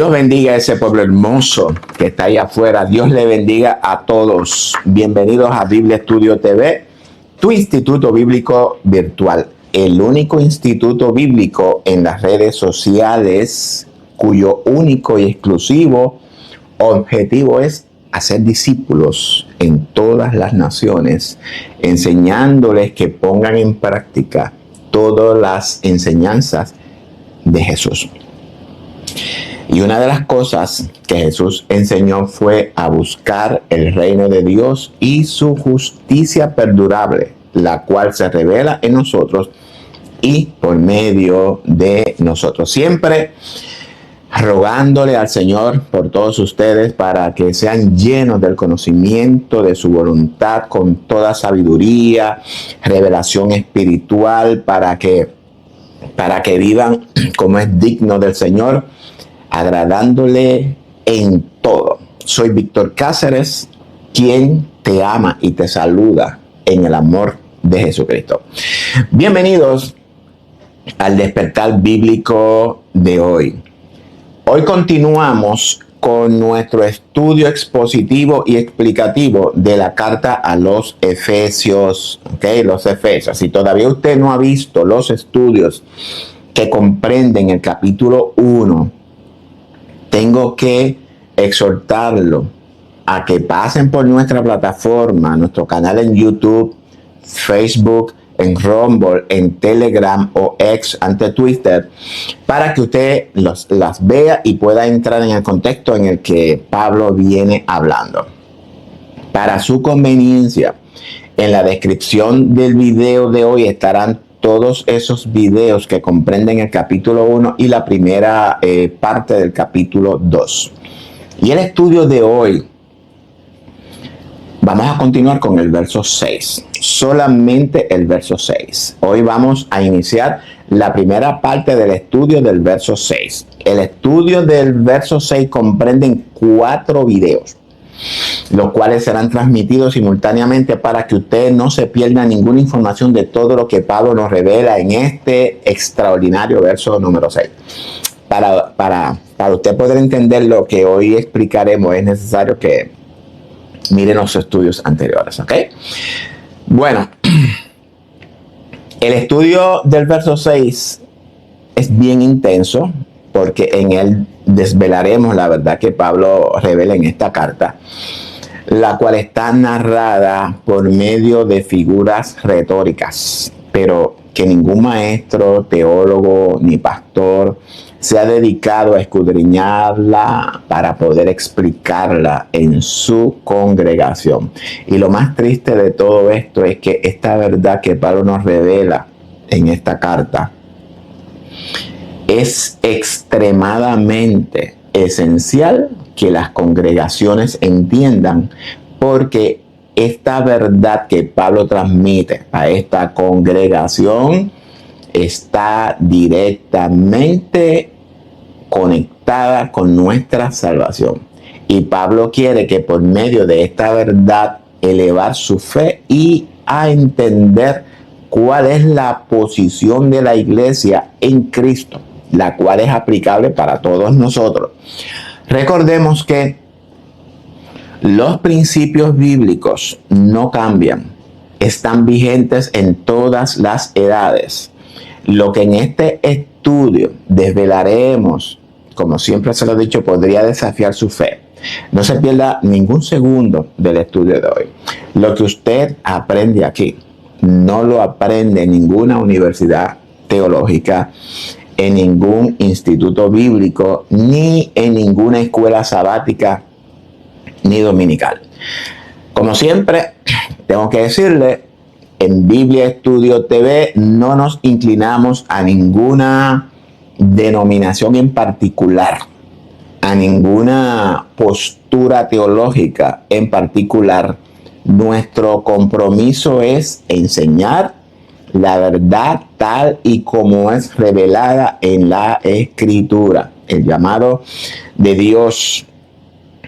Dios bendiga a ese pueblo hermoso que está ahí afuera. Dios le bendiga a todos. Bienvenidos a Biblia Estudio TV, tu instituto bíblico virtual. El único instituto bíblico en las redes sociales cuyo único y exclusivo objetivo es hacer discípulos en todas las naciones, enseñándoles que pongan en práctica todas las enseñanzas de Jesús. Y una de las cosas que Jesús enseñó fue a buscar el reino de Dios y su justicia perdurable, la cual se revela en nosotros y por medio de nosotros. Siempre rogándole al Señor por todos ustedes para que sean llenos del conocimiento de su voluntad con toda sabiduría, revelación espiritual, para que vivan como es digno del Señor, agradándole en todo. Soy Víctor Cáceres, quien te ama y te saluda en el amor de Jesucristo. Bienvenidos al despertar bíblico de hoy. Hoy continuamos con nuestro estudio expositivo y explicativo de la carta a los Efesios, los Efesios. Si todavía usted no ha visto los estudios que comprenden el capítulo 1, tengo que exhortarlo a que pasen por nuestra plataforma, nuestro canal en YouTube, Facebook, en Rumble, en Telegram o X ante Twitter, para que usted las vea y pueda entrar en el contexto en el que Pablo viene hablando. Para su conveniencia, en la descripción del video de hoy estarán todos esos videos que comprenden el capítulo 1 y la primera parte del capítulo 2. Y el estudio de hoy, vamos a continuar con el verso 6. Solamente el verso 6. Hoy vamos a iniciar la primera parte del estudio del verso 6. El estudio del verso 6 comprende 4 videos, los cuales serán transmitidos simultáneamente para que usted no se pierda ninguna información de todo lo que Pablo nos revela en este extraordinario verso número 6. Para usted poder entender lo que hoy explicaremos, es necesario que miren los estudios anteriores, ¿ok? Bueno, el estudio del verso 6 es bien intenso porque en él desvelaremos la verdad que Pablo revela en esta carta, la cual está narrada por medio de figuras retóricas, pero que ningún maestro, teólogo ni pastor se ha dedicado a escudriñarla para poder explicarla en su congregación. Y lo más triste de todo esto es que esta verdad que Pablo nos revela en esta carta es extremadamente esencial que las congregaciones entiendan, porque esta verdad que Pablo transmite a esta congregación está directamente conectada con nuestra salvación. Y Pablo quiere que por medio de esta verdad elevar su fe y a entender cuál es la posición de la iglesia en Cristo, la cual es aplicable para todos nosotros. Recordemos que los principios bíblicos no cambian, están vigentes en todas las edades. Lo que en este estudio desvelaremos, como siempre se lo he dicho, podría desafiar su fe. No se pierda ningún segundo del estudio de hoy. Lo que usted aprende aquí no lo aprende en ninguna universidad teológica, en ningún instituto bíblico, ni en ninguna escuela sabática ni dominical. Como siempre, tengo que decirle, en Biblia Estudio TV no nos inclinamos a ninguna denominación en particular, a ninguna postura teológica en particular. Nuestro compromiso es enseñar la verdad tal y como es revelada en la Escritura. El llamado de Dios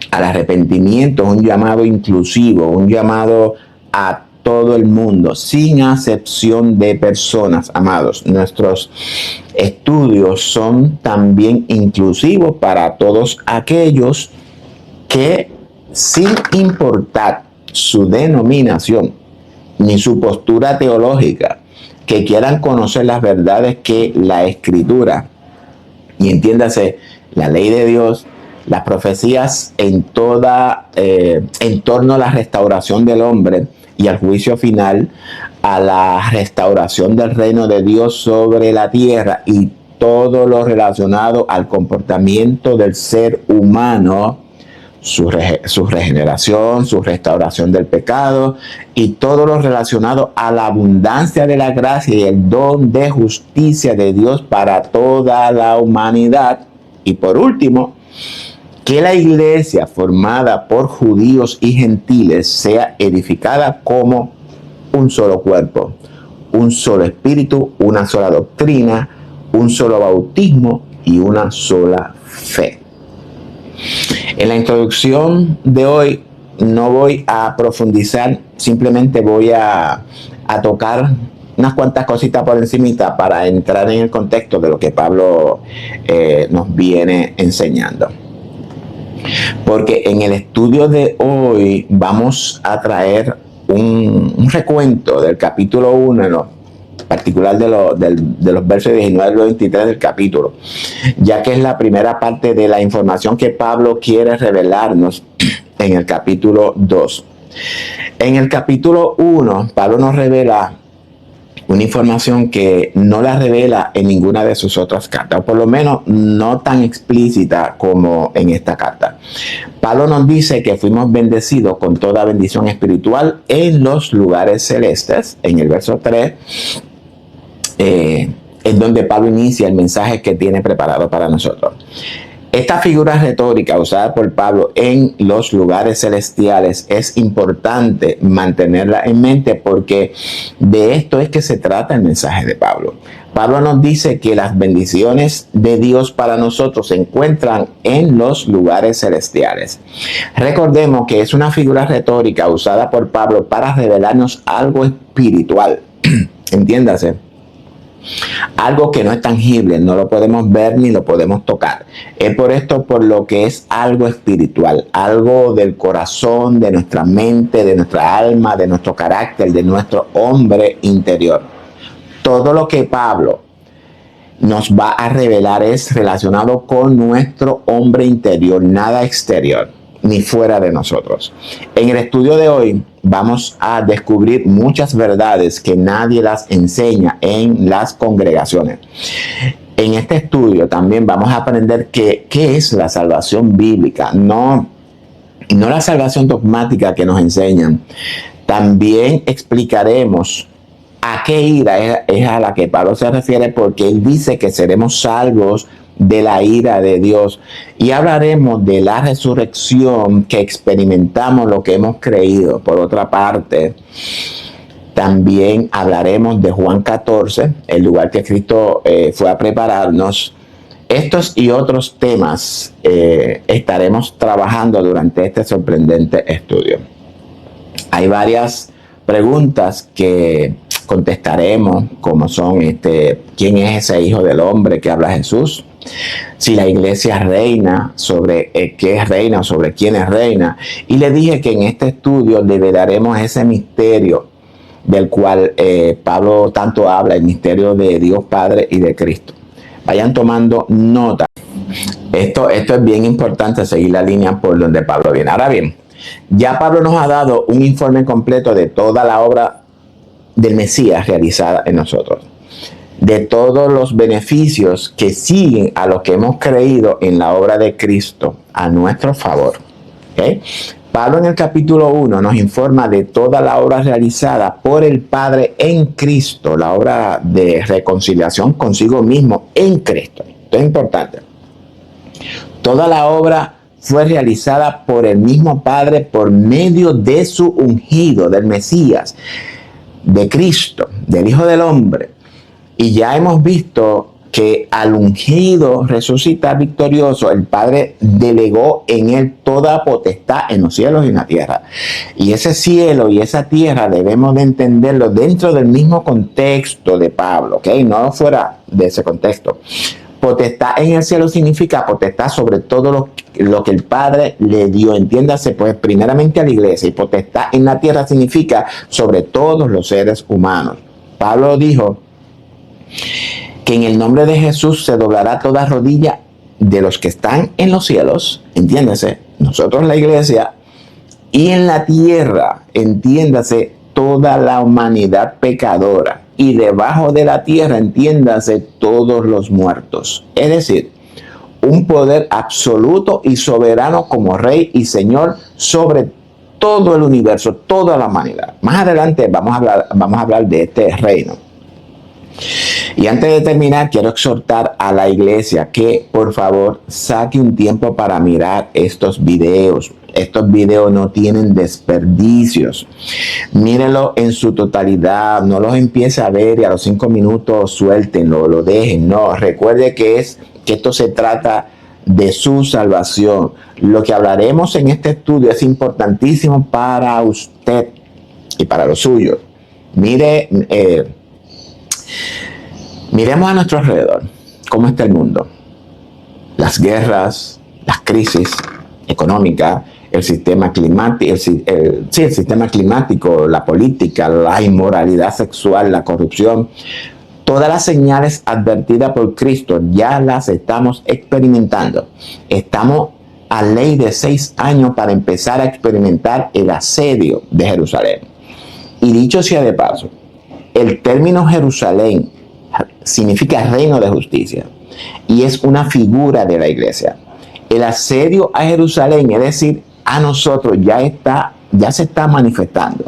al arrepentimiento es un llamado inclusivo, un llamado a todo el mundo, sin acepción de personas, amados. Nuestros estudios son también inclusivos para todos aquellos que, sin importar su denominación ni su postura teológica, que quieran conocer las verdades que la Escritura, y entiéndase, la ley de Dios, las profecías en torno a la restauración del hombre y al juicio final, a la restauración del reino de Dios sobre la tierra y todo lo relacionado al comportamiento del ser humano, su regeneración, su restauración del pecado y todo lo relacionado a la abundancia de la gracia y el don de justicia de Dios para toda la humanidad. Y por último, que la iglesia formada por judíos y gentiles sea edificada como un solo cuerpo, un solo espíritu, una sola doctrina, un solo bautismo y una sola fe. En la introducción de hoy no voy a profundizar, simplemente voy a tocar unas cuantas cositas por encimita para entrar en el contexto de lo que Pablo nos viene enseñando. Porque en el estudio de hoy vamos a traer un recuento del capítulo 1, en lo particular de los versos 19 al 23 del capítulo, ya que es la primera parte de la información que Pablo quiere revelarnos en el capítulo 2. En el capítulo 1, Pablo nos revela una información que no la revela en ninguna de sus otras cartas, o por lo menos no tan explícita como en esta carta. Pablo nos dice que fuimos bendecidos con toda bendición espiritual en los lugares celestes. En el verso 3 es donde Pablo inicia el mensaje que tiene preparado para nosotros. Esta figura retórica usada por Pablo en los lugares celestiales es importante mantenerla en mente porque de esto es que se trata el mensaje de Pablo. Pablo nos dice que las bendiciones de Dios para nosotros se encuentran en los lugares celestiales. Recordemos que es una figura retórica usada por Pablo para revelarnos algo espiritual. Entiéndase. Algo que no es tangible, no lo podemos ver ni lo podemos tocar. Es por esto por lo que es algo espiritual, algo del corazón, de nuestra mente, de nuestra alma, de nuestro carácter, de nuestro hombre interior. Todo lo que Pablo nos va a revelar es relacionado con nuestro hombre interior, nada exterior ni fuera de nosotros. En el estudio de hoy vamos a descubrir muchas verdades que nadie las enseña en las congregaciones. En este estudio también vamos a aprender qué es la salvación bíblica, no la salvación dogmática que nos enseñan. También explicaremos a qué ira es a la que Pablo se refiere, porque él dice que seremos salvos de la ira de Dios, y hablaremos de la resurrección que experimentamos lo que hemos creído. Por otra parte, también hablaremos de Juan 14, el lugar que Cristo fue a prepararnos. Estos y otros temas estaremos trabajando durante este sorprendente estudio. Hay varias preguntas que contestaremos, como son ¿quién es ese Hijo del Hombre que habla Jesús? Si la iglesia reina, sobre qué es reina, sobre quién es reina. Y le dije que en este estudio develaremos ese misterio del cual Pablo tanto habla, el misterio de Dios Padre y de Cristo. Vayan tomando nota. Esto es bien importante, seguir la línea por donde Pablo viene. Ahora bien, ya Pablo nos ha dado un informe completo de toda la obra del Mesías realizada en nosotros, de todos los beneficios que siguen a los que hemos creído en la obra de Cristo a nuestro favor. ¿Okay? Pablo en el capítulo 1 nos informa de toda la obra realizada por el Padre en Cristo, la obra de reconciliación consigo mismo en Cristo. Esto es importante. Toda la obra fue realizada por el mismo Padre por medio de su ungido, del Mesías, de Cristo, del Hijo del Hombre. Y ya hemos visto que al ungido resucitar victorioso, el Padre delegó en él toda potestad en los cielos y en la tierra. Y ese cielo y esa tierra debemos de entenderlo dentro del mismo contexto de Pablo, ¿ok? No fuera de ese contexto. Potestad en el cielo significa potestad sobre todo lo que el Padre le dio. Entiéndase, pues, primeramente a la iglesia. Y potestad en la tierra significa sobre todos los seres humanos. Pablo dijo que en el nombre de Jesús se doblará toda rodilla de los que están en los cielos, entiéndase, nosotros la iglesia, y en la tierra, entiéndase, toda la humanidad pecadora, y debajo de la tierra, entiéndase, todos los muertos. Es decir, un poder absoluto y soberano como Rey y Señor sobre todo el universo, toda la humanidad. Más adelante vamos a hablar de este reino. Y antes de terminar, quiero exhortar a la iglesia que por favor saque un tiempo para mirar estos videos. Estos videos no tienen desperdicios. Mírenlo en su totalidad. No los empiece a ver y a los 5 minutos suéltenlo, lo dejen. No, recuerde que esto se trata de su salvación. Lo que hablaremos en este estudio es importantísimo para usted y para los suyos. Miremos a nuestro alrededor, cómo está el mundo. Las guerras, las crisis económicas, el sistema climático, el sistema climático, la política, la inmoralidad sexual, la corrupción. Todas las señales advertidas por Cristo ya las estamos experimentando. Estamos a ley de 6 años para empezar a experimentar el asedio de Jerusalén. Y dicho sea de paso, el término Jerusalén significa reino de justicia y es una figura de la iglesia. El asedio a Jerusalén, es decir, a nosotros, ya se está manifestando.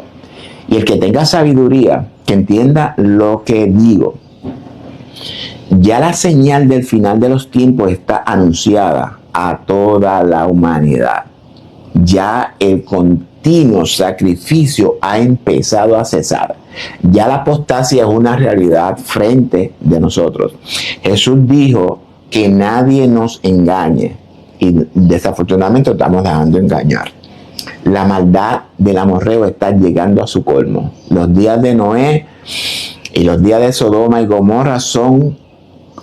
Y el que tenga sabiduría, que entienda lo que digo. Ya la señal del final de los tiempos está anunciada a toda la humanidad. Ya el continuo sacrificio ha empezado a cesar. Ya la apostasía es una realidad frente de nosotros. Jesús dijo que nadie nos engañe y desafortunadamente estamos dejando engañar. La maldad del amorreo está llegando a su colmo. Los días de Noé y los días de Sodoma y Gomorra son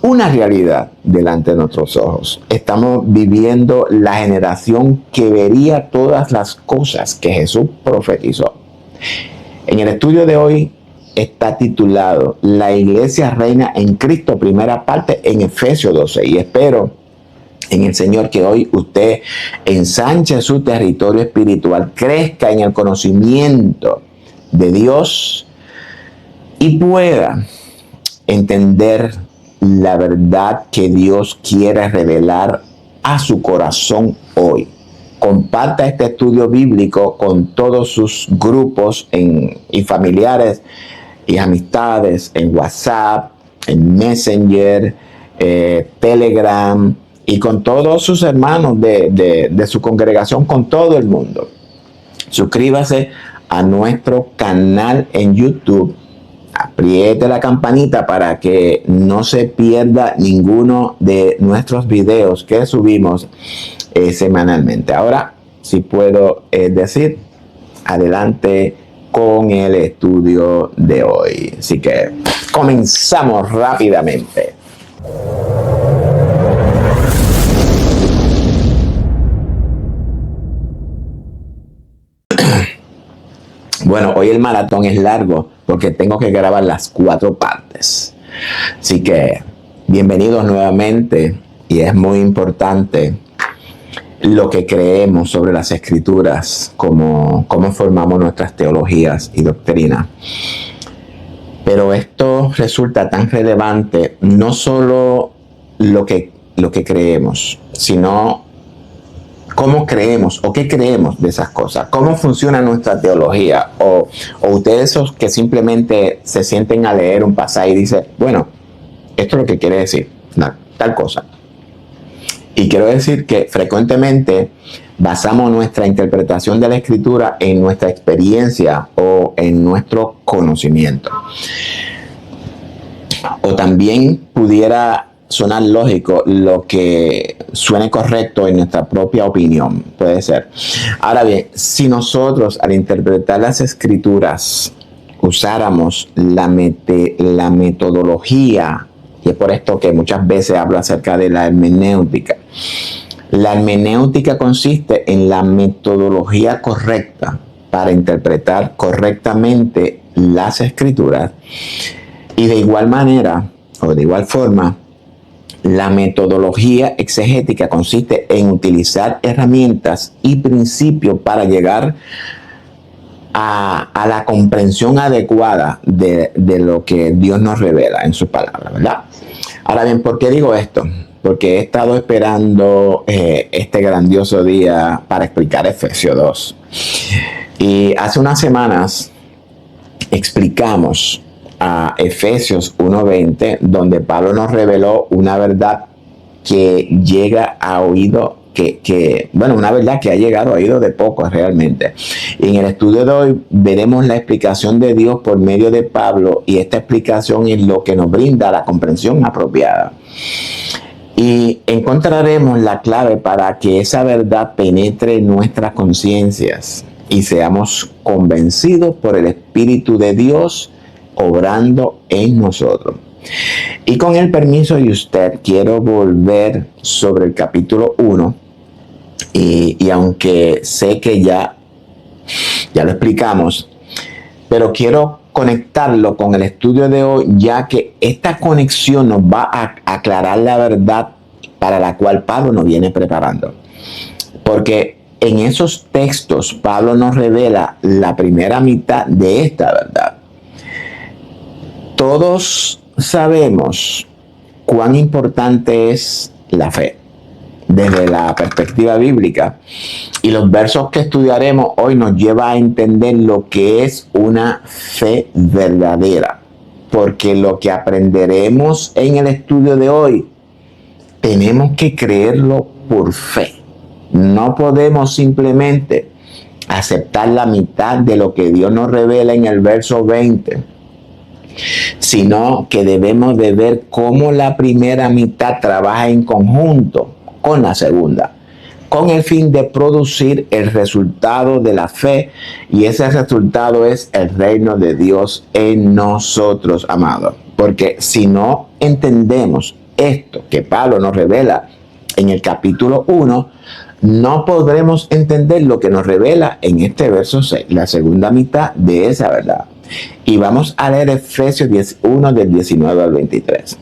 una realidad delante de nuestros ojos. Estamos viviendo la generación que vería todas las cosas que Jesús profetizó. En el estudio de hoy está titulado La Iglesia Reina en Cristo, primera parte en Efesios 12. Y espero en el Señor que hoy usted ensanche su territorio espiritual, crezca en el conocimiento de Dios y pueda entender la verdad que Dios quiere revelar a su corazón hoy. Comparta este estudio bíblico con todos sus grupos y familiares y amistades en WhatsApp, en Messenger, Telegram y con todos sus hermanos de su congregación, con todo el mundo. Suscríbase a nuestro canal en YouTube. Apriete la campanita para que no se pierda ninguno de nuestros videos que subimos semanalmente. Ahora, si puedo decir, adelante con el estudio de hoy. Así que comenzamos rápidamente. Bueno, hoy el maratón es largo porque tengo que grabar las 4 partes. Así que bienvenidos nuevamente y es muy importante lo que creemos sobre las escrituras, cómo formamos nuestras teologías y doctrinas. Pero esto resulta tan relevante, no solo lo que creemos, sino cómo creemos o qué creemos de esas cosas, cómo funciona nuestra teología, o ustedes esos que simplemente se sienten a leer un pasaje y dicen, bueno, esto es lo que quiere decir, tal cosa. Y quiero decir que frecuentemente basamos nuestra interpretación de la escritura en nuestra experiencia o en nuestro conocimiento. O también pudiera sonar lógico lo que suene correcto en nuestra propia opinión, puede ser. Ahora bien, si nosotros al interpretar las escrituras usáramos la metodología, y es por esto que muchas veces hablo acerca de la hermenéutica. La hermenéutica consiste en la metodología correcta para interpretar correctamente las escrituras, y de igual manera o de igual forma la metodología exegética consiste en utilizar herramientas y principios para llegar a la comprensión adecuada de lo que Dios nos revela en su palabra, ¿verdad? Ahora bien, ¿por qué digo esto? Porque he estado esperando este grandioso día para explicar Efesios 2. Y hace unas semanas explicamos a Efesios 1:20, donde Pablo nos reveló una verdad que llega a oído, una verdad que ha llegado a oído de pocos realmente. Y en el estudio de hoy veremos la explicación de Dios por medio de Pablo, y esta explicación es lo que nos brinda la comprensión apropiada. Y encontraremos la clave para que esa verdad penetre en nuestras conciencias y seamos convencidos por el Espíritu de Dios obrando en nosotros. Y con el permiso de usted, quiero volver sobre el capítulo 1. Y aunque sé que ya lo explicamos, pero quiero conectarlo con el estudio de hoy, ya que esta conexión nos va a aclarar la verdad para la cual Pablo nos viene preparando. Porque en esos textos Pablo nos revela la primera mitad de esta verdad. Todos sabemos cuán importante es la fe desde la perspectiva bíblica, y los versos que estudiaremos hoy nos lleva a entender lo que es una fe verdadera, porque lo que aprenderemos en el estudio de hoy tenemos que creerlo por fe. No podemos simplemente aceptar la mitad de lo que Dios nos revela en el verso 20, sino que debemos de ver cómo la primera mitad trabaja en conjunto con la segunda, con el fin de producir el resultado de la fe, y ese resultado es el reino de Dios en nosotros, amados. Porque si no entendemos esto que Pablo nos revela en el capítulo 1, no podremos entender lo que nos revela en este verso 6, la segunda mitad de esa verdad. Y vamos a leer Efesios 1 del 19 al 23.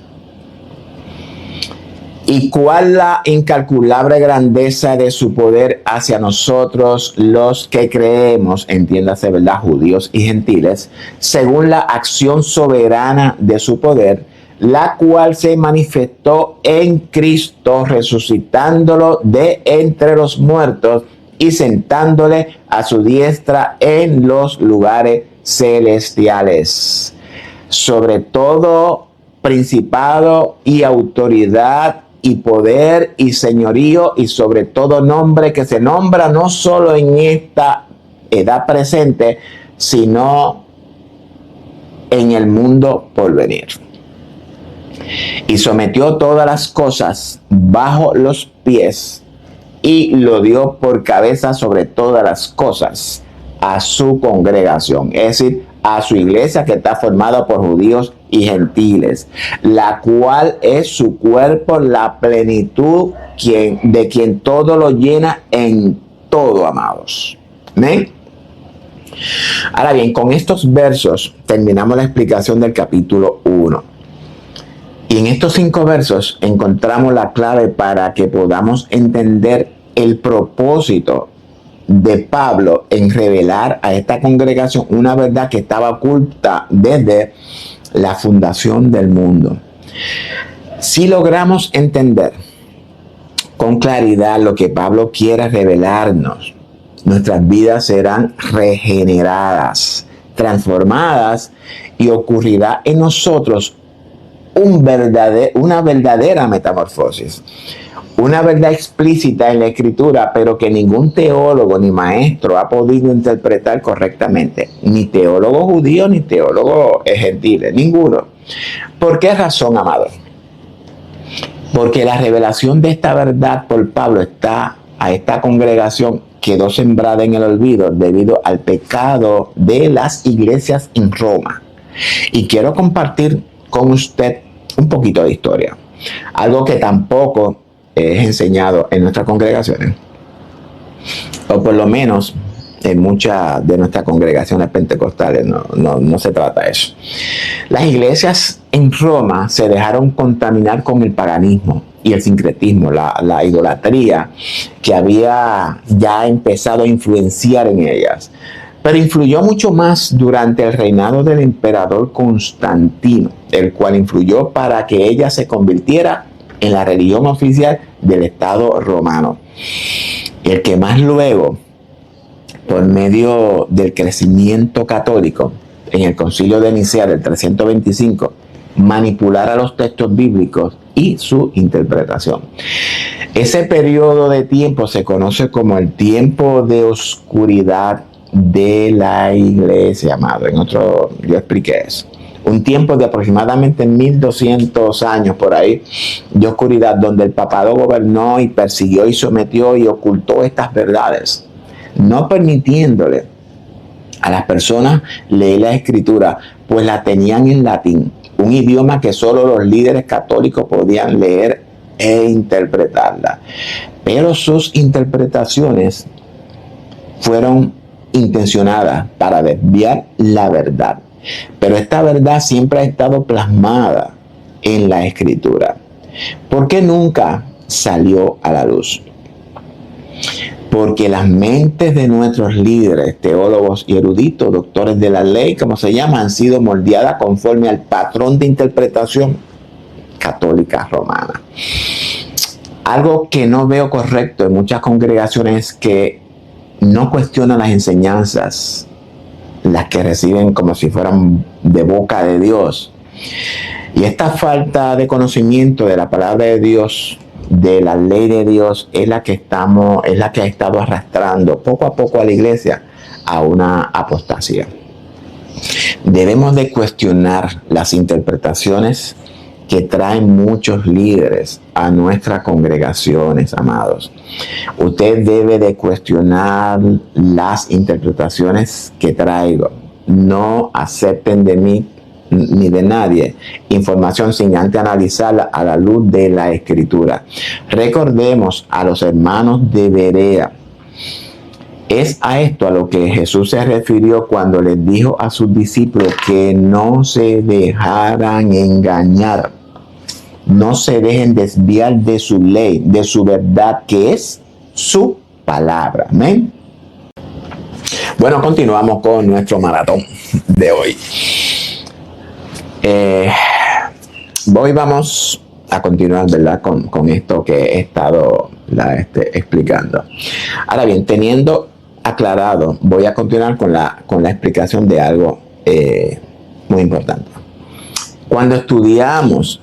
¿Y cuál la incalculable grandeza de su poder hacia nosotros los que creemos, entiéndase, ¿verdad?, judíos y gentiles, según la acción soberana de su poder, la cual se manifestó en Cristo, resucitándolo de entre los muertos y sentándole a su diestra en los lugares celestiales, sobre todo principado y autoridad y poder y señorío, y sobre todo nombre que se nombra no solo en esta edad presente, sino en el mundo por venir. Y sometió todas las cosas bajo los pies, y lo dio por cabeza sobre todas las cosas a su congregación, es decir, a su iglesia, que está formada por judíos y gentiles, la cual es su cuerpo, la plenitud de quien todo lo llena en todo, amados. ¿Amén? Ahora bien, con estos versos terminamos la explicación del capítulo 1. Y en estos 5 versos encontramos la clave para que podamos entender el propósito de Pablo en revelar a esta congregación una verdad que estaba oculta desde la fundación del mundo. Si logramos entender con claridad lo que Pablo quiere revelarnos, nuestras vidas serán regeneradas, transformadas, y ocurrirá en nosotros una verdadera metamorfosis. Una verdad explícita en la Escritura, pero que ningún teólogo ni maestro ha podido interpretar correctamente. Ni teólogo judío, ni teólogo gentil, ninguno. ¿Por qué razón, amado? Porque la revelación de esta verdad por Pablo a esta congregación quedó sembrada en el olvido debido al pecado de las iglesias en Roma. Y quiero compartir con usted un poquito de historia. Algo que tampoco es enseñado en nuestras congregaciones. O por lo menos en muchas de nuestras congregaciones pentecostales no se trata de eso. Las iglesias en Roma se dejaron contaminar con el paganismo y el sincretismo, la idolatría que había ya empezado a influenciar en ellas. Pero influyó mucho más durante el reinado del emperador Constantino, el cual influyó para que ella se convirtiera en la religión oficial del Estado romano. El que más luego, por medio del crecimiento católico en el Concilio de Nicea del 325, manipulara los textos bíblicos y su interpretación. Ese periodo de tiempo se conoce como el tiempo de oscuridad de la iglesia, amado. Yo expliqué eso. Un tiempo de aproximadamente 1200 años por ahí de oscuridad, donde el papado gobernó y persiguió y sometió y ocultó estas verdades, no permitiéndole a las personas leer la escritura, pues la tenían en latín, un idioma que solo los líderes católicos podían leer e interpretarla. Pero sus interpretaciones fueron intencionadas para desviar la verdad. Pero esta verdad siempre ha estado plasmada en la escritura. ¿Por qué nunca salió a la luz? Porque las mentes de nuestros líderes, teólogos y eruditos, doctores de la ley, como se llama, han sido moldeadas conforme al patrón de interpretación católica romana. Algo que no veo correcto en muchas congregaciones es que no cuestionan las enseñanzas, las que reciben como si fueran de boca de Dios. Y esta falta de conocimiento de la palabra de Dios, de la ley de Dios, es la que ha estado arrastrando poco a poco a la iglesia a una apostasía. Debemos de cuestionar las interpretaciones que traen muchos líderes a nuestras congregaciones, amados. Usted debe de cuestionar las interpretaciones que traigo. No acepten de mí ni de nadie información sin antes analizarla a la luz de la escritura. Recordemos a los hermanos de Berea. Es a esto a lo que Jesús se refirió cuando les dijo a sus discípulos que no se dejaran engañar, no se dejen desviar de su ley, de su verdad, que es su palabra. Amén. Bueno, continuamos con nuestro maratón de hoy. Hoy vamos a continuar, ¿verdad? Con esto que he estado explicando. Ahora bien, teniendo aclarado, voy a continuar con la explicación de algo muy importante. Cuando estudiamos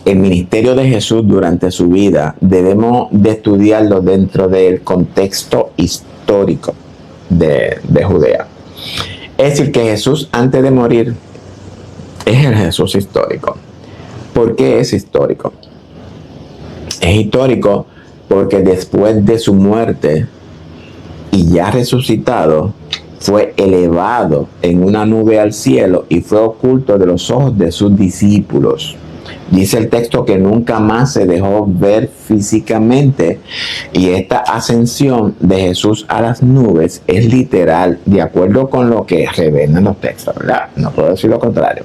el ministerio de Jesús durante su vida, debemos de estudiarlo dentro del contexto histórico de Judea. Es decir, que Jesús antes de morir es el Jesús histórico. ¿Por qué es histórico? Es histórico porque después de su muerte y ya resucitado, fue elevado en una nube al cielo y fue oculto de los ojos de sus discípulos. Dice el texto que nunca más se dejó ver físicamente, y esta ascensión de Jesús a las nubes es literal, de acuerdo con lo que revelan los textos, ¿verdad? No puedo decir lo contrario.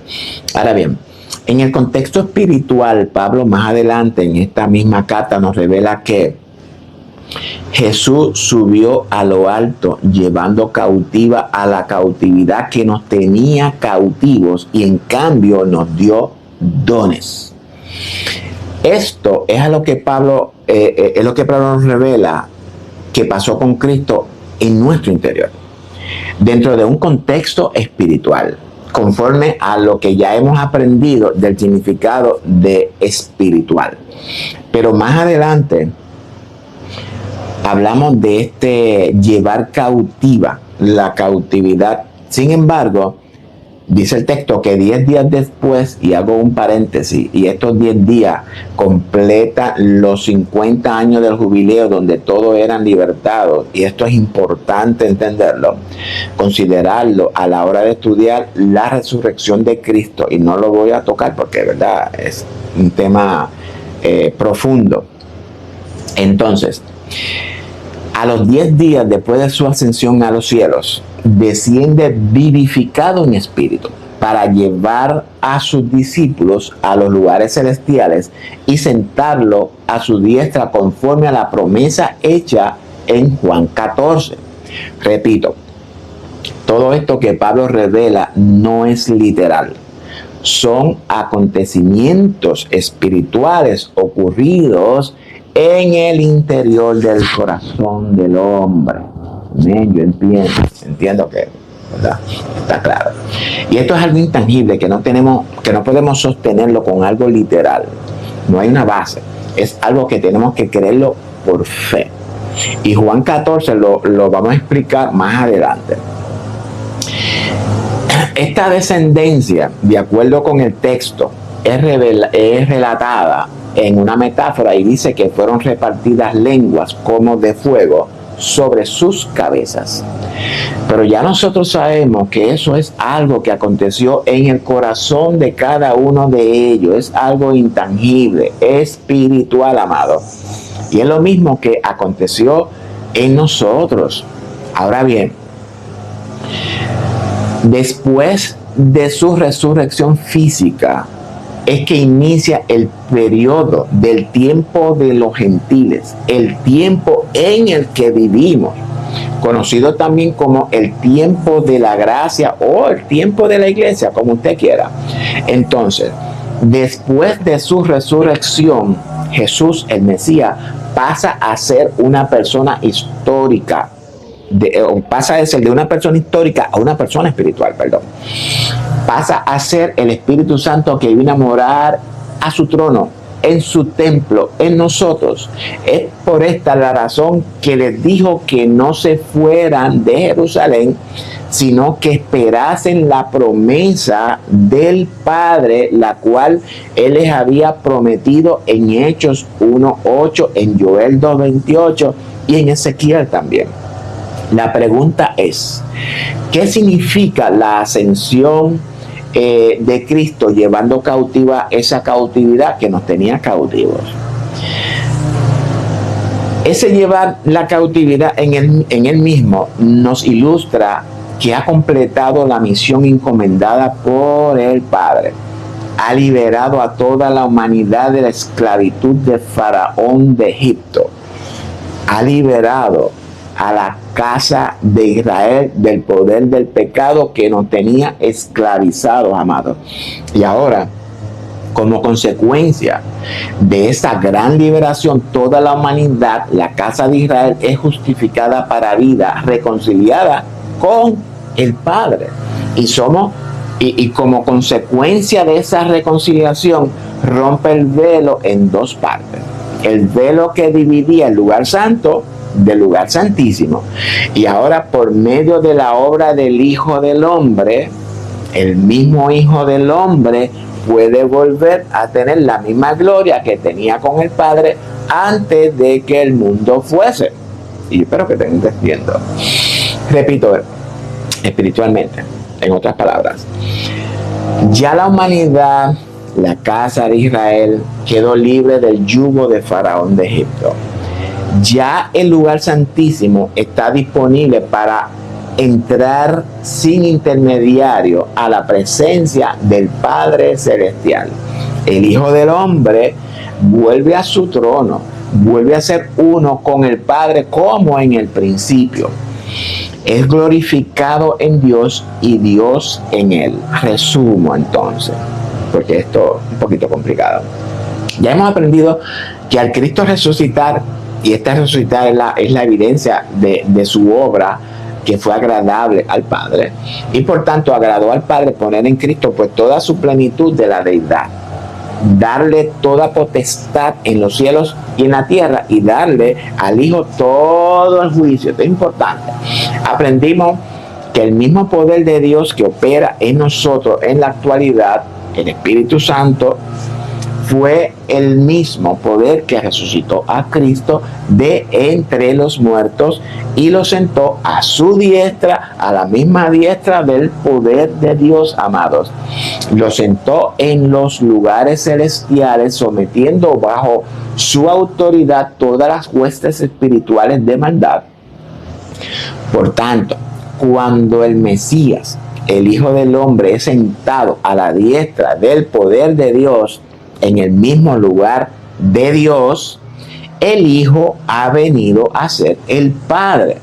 Ahora bien, en el contexto espiritual, Pablo más adelante en esta misma carta nos revela que Jesús subió a lo alto, llevando cautiva a la cautividad que nos tenía cautivos, y en cambio nos dio dones. Esto es lo que Pablo nos revela que pasó con Cristo en nuestro interior, dentro de un contexto espiritual, conforme a lo que ya hemos aprendido del significado de espiritual. Pero más adelante hablamos de llevar cautiva, la cautividad. Sin embargo, Dice el texto que 10 días después, y hago un paréntesis, y estos 10 días completan los 50 años del jubileo donde todos eran libertados, y esto es importante entenderlo, considerarlo a la hora de estudiar la resurrección de Cristo, y no lo voy a tocar porque, ¿verdad?, es un tema profundo. Entonces, a los 10 días después de su ascensión a los cielos, desciende vivificado en espíritu para llevar a sus discípulos a los lugares celestiales y sentarlo a su diestra conforme a la promesa hecha en Juan 14. Repito, todo esto que Pablo revela no es literal. Son acontecimientos espirituales ocurridos en el interior del corazón del hombre. Amén, yo entiendo que, ¿verdad?, está claro. Y esto es algo intangible que no podemos sostenerlo con algo literal. No hay una base. Es algo que tenemos que creerlo por fe. Y Juan 14 lo vamos a explicar más adelante. Esta descendencia, de acuerdo con el texto, es relatada en una metáfora y dice que fueron repartidas lenguas como de fuego sobre sus cabezas. Pero ya nosotros sabemos que eso es algo que aconteció en el corazón de cada uno de ellos. Es algo intangible, espiritual, amado. Y es lo mismo que aconteció en nosotros. Ahora bien, después de su resurrección física, es que inicia el periodo del tiempo de los gentiles, el tiempo en el que vivimos, conocido también como el tiempo de la gracia o el tiempo de la iglesia, como usted quiera. Entonces, después de su resurrección, Jesús, el Mesías, pasa a ser una persona histórica, pasa de ser de una persona histórica a una persona espiritual, pasa a ser el Espíritu Santo que viene a morar a su trono, en su templo, en nosotros. Es por esta la razón que les dijo que no se fueran de Jerusalén, sino que esperasen la promesa del Padre, la cual Él les había prometido en Hechos 1:8, en Joel 2:28 y en Ezequiel también. La pregunta es, ¿qué significa la ascensión de Cristo llevando cautiva esa cautividad que nos tenía cautivos? Ese llevar la cautividad en él mismo nos ilustra que ha completado la misión encomendada por el Padre. Ha liberado a toda la humanidad de la esclavitud de Faraón de Egipto. Ha liberado a la casa de Israel del poder del pecado que nos tenía esclavizados, amados. Y ahora, como consecuencia de esta gran liberación, toda la humanidad, la casa de Israel, es justificada para vida, reconciliada con el Padre. Y como consecuencia de esa reconciliación, rompe el velo en dos partes. El velo que dividía el lugar santo del lugar santísimo. Y ahora, por medio de la obra del Hijo del Hombre, el mismo Hijo del Hombre puede volver a tener la misma gloria que tenía con el Padre antes de que el mundo fuese. Y yo espero que estén entendiendo. Repito, espiritualmente, en otras palabras, ya la humanidad, la casa de Israel, quedó libre del yugo de Faraón de Egipto. Ya el lugar santísimo está disponible para entrar sin intermediario a la presencia del Padre Celestial. El Hijo del Hombre vuelve a su trono, vuelve a ser uno con el Padre como en el principio. Es glorificado en Dios y Dios en él. Resumo entonces, porque esto es un poquito complicado. Ya hemos aprendido que al Cristo resucitar, y esta resucitar es la evidencia de su obra, que fue agradable al Padre, y por tanto agradó al Padre poner en Cristo pues toda su plenitud de la deidad, darle toda potestad en los cielos y en la tierra, y darle al Hijo todo el juicio. Esto es importante. Aprendimos que el mismo poder de Dios que opera en nosotros en la actualidad, el Espíritu Santo, fue el mismo poder que resucitó a Cristo de entre los muertos y lo sentó a su diestra, a la misma diestra del poder de Dios, amados. Lo sentó en los lugares celestiales, sometiendo bajo su autoridad todas las huestes espirituales de maldad. Por tanto, cuando el Mesías, el Hijo del Hombre, es sentado a la diestra del poder de Dios, en el mismo lugar de Dios, el Hijo ha venido a ser el Padre.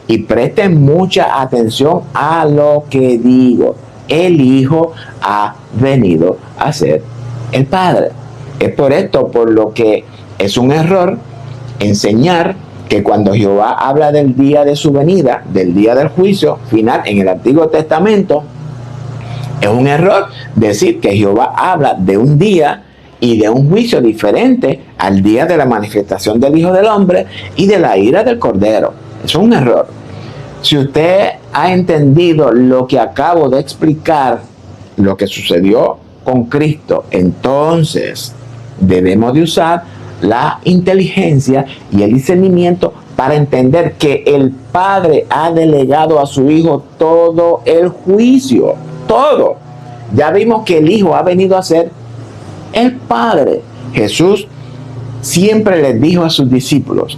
Y presten mucha atención a lo que digo. El Hijo ha venido a ser el Padre. Es por esto por lo que es un error enseñar que cuando Jehová habla del día de su venida, del día del juicio final en el Antiguo Testamento, es un error decir que Jehová habla de un día y de un juicio diferente al día de la manifestación del Hijo del Hombre y de la ira del Cordero. Es un error. Si usted ha entendido lo que acabo de explicar, lo que sucedió con Cristo, entonces debemos de usar la inteligencia y el discernimiento para entender que el Padre ha delegado a su Hijo todo el juicio. Todo. Ya vimos que el Hijo ha venido a ser el Padre. Jesús siempre les dijo a sus discípulos: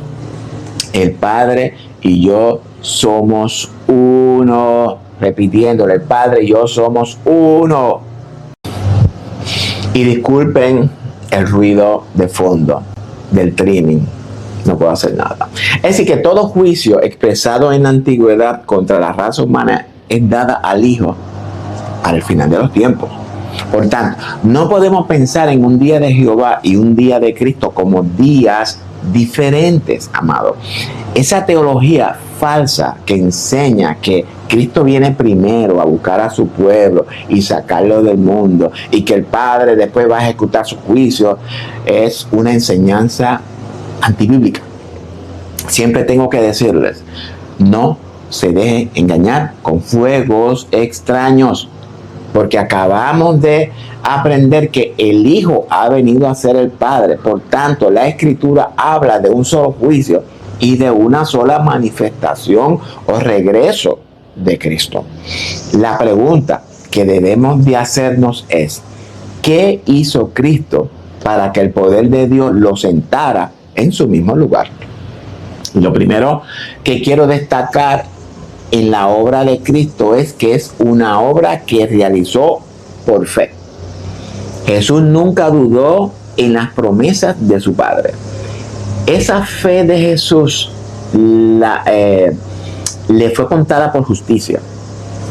el Padre y yo somos uno. Repitiéndole: el Padre y yo somos uno. Y disculpen el ruido de fondo del trimming. No puedo hacer nada. Es decir, que todo juicio expresado en la antigüedad contra la raza humana es dada al Hijo al final de los tiempos. Por tanto, no podemos pensar en un día de Jehová y un día de Cristo como días diferentes, amado. Esa teología falsa que enseña que Cristo viene primero a buscar a su pueblo y sacarlo del mundo y que el Padre después va a ejecutar su juicio es una enseñanza antibíblica. Siempre tengo que decirles: no se dejen engañar con fuegos extraños, porque acabamos de aprender que el Hijo ha venido a ser el Padre. Por tanto, la Escritura habla de un solo juicio y de una sola manifestación o regreso de Cristo. La pregunta que debemos de hacernos es: ¿qué hizo Cristo para que el poder de Dios lo sentara en su mismo lugar? Y lo primero que quiero destacar en la obra de Cristo es que es una obra que realizó por fe. Jesús nunca dudó en las promesas de su Padre. Esa fe de Jesús le fue contada por justicia.